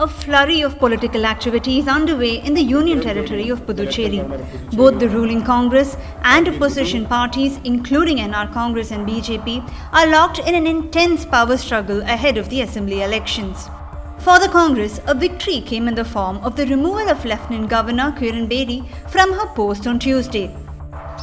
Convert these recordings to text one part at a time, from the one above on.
a flurry of political activity is underway in the Union Territory of Puducherry. Both the ruling Congress and opposition parties, including NR Congress and BJP, are locked in an intense power struggle ahead of the assembly elections. For the Congress, a victory came in the form of the removal of Lt Governor Kiran Bedi from her post on Tuesday.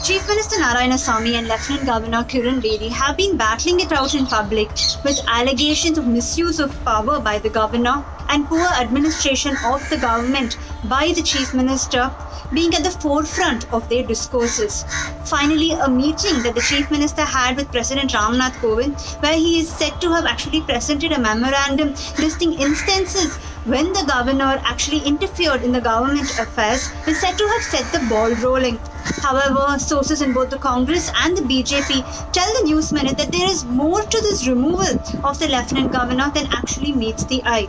Chief Minister Naryanaswamy and Lt Governor Kiran Bedi have been battling it out in public with allegations of misuse of power by the governor and poor administration of the government by the Chief Minister being at the forefront of their discourses. Finally, a meeting that the Chief Minister had with President Ramnath Kovind, where he is said to have actually presented a memorandum listing instances when the governor actually interfered in the government affairs, is said to have set the ball rolling. However, sources in both the Congress and the BJP tell the News Minute that there is more to this removal of the Lieutenant Governor than actually meets the eye.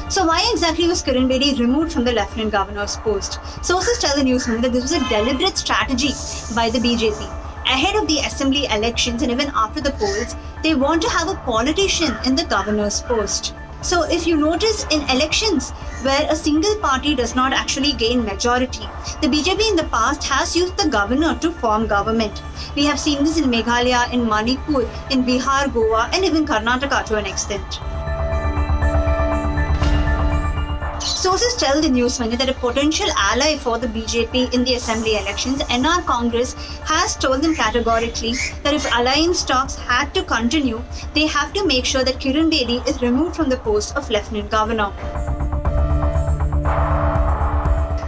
So why exactly was Kiran Bedi removed from the Lieutenant Governor's post? Sources tell the News Minute that this was a deliberate strategy by the BJP. Ahead of the assembly elections and even after the polls, they want to have a politician in the governor's post. So if you notice in elections where a single party does not actually gain majority, the BJP in the past has used the governor to form government. We have seen this in Meghalaya, in Manipur, in Bihar, Goa, and even Karnataka to an extent. Sources tell the News Minute that a potential ally for the BJP in the assembly elections, NR Congress, has told them categorically that if alliance talks had to continue, they have to make sure that Kiran Bedi is removed from the post of Lieutenant Governor.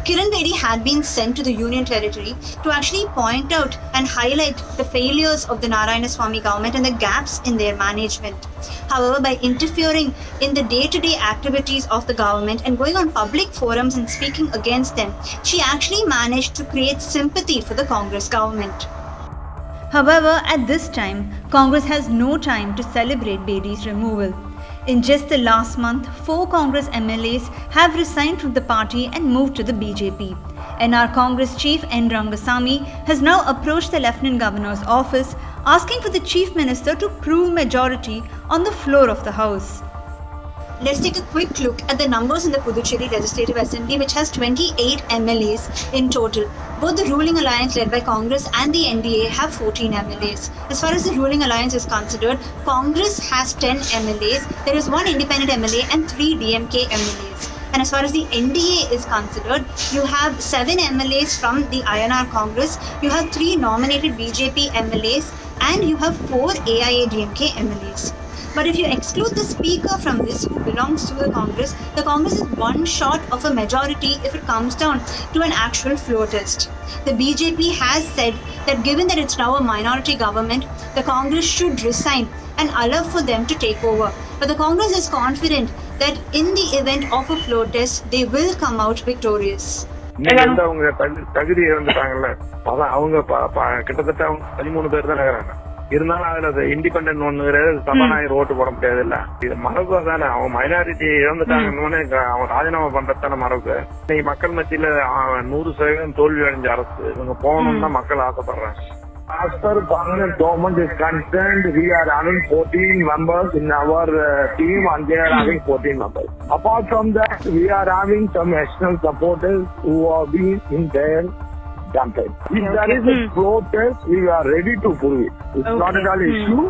Kiran Bedi had been sent to the Union Territory to actually point out and highlight the failures of the Naryanaswamy government and the gaps in their management. However, by interfering in the day-to-day activities of the government and going on public forums and speaking against them, she actually managed to create sympathy for the Congress government. However, at this time, Congress has no time to celebrate Bedi's removal. In just the last month, 4 Congress MLAs have resigned from the party and moved to the BJP. NR Congress Chief N. Rangasamy has now approached the Lieutenant Governor's office asking for the Chief Minister to prove majority on the floor of the House. Let's take a quick look at the numbers in the Puducherry Legislative Assembly, which has 28 MLAs in total. Both the ruling alliance led by Congress and the NDA have 14 MLAs. As far as the ruling alliance is considered, Congress has 10 MLAs. There is 1 independent MLA and 3 DMK MLAs. And as far as the NDA is considered, you have 7 MLAs from the INR Congress, you have 3 nominated BJP MLAs, and you have 4 AIADMK MLAs. But if you exclude the speaker from this, who belongs to the Congress is one short of a majority if it comes down to an actual floor test. The BJP has said that given that it's now a minority government, the Congress should resign and allow for them to take over. But the Congress is confident that in the event of a floor test, they will come out victorious. இருந்தாலும் அதுல அது independent ஒண்ணுங்கிறது சபாநாயகர் ஓட்டு போட முடியாது இல்ல. இது மரபு தானே, அவங்க மைனாரிட்டி இழந்துட்டாங்கன்னு அவன் ராஜினாமா பண்றதான மரபு. இன்னைக்கு மக்கள் மத்தியில 100% தோல்வி அடைஞ்ச அரசு இவங்க போகணும்னு தான் மக்கள் ஆசைப்படுறாங்க. As far as permanent government is concerned, we are having 14 members in our team and they are having 14 members. Apart from that, we are having some external supporters who have been in their campaign. If there is a protest, we are ready to prove it. It's not at all issue.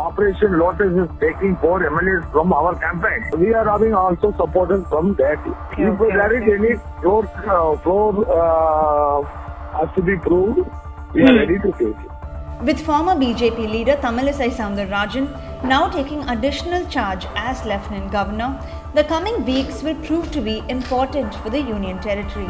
Operation Lotus is taking 4 MLAs from our campaign. We are having also supporters from their team. If there is any floor has to be proved, we are ready to face it. With former BJP leader Tamilisai Soundararajan now taking additional charge as Lieutenant Governor, the coming weeks will prove to be important for the Union Territory.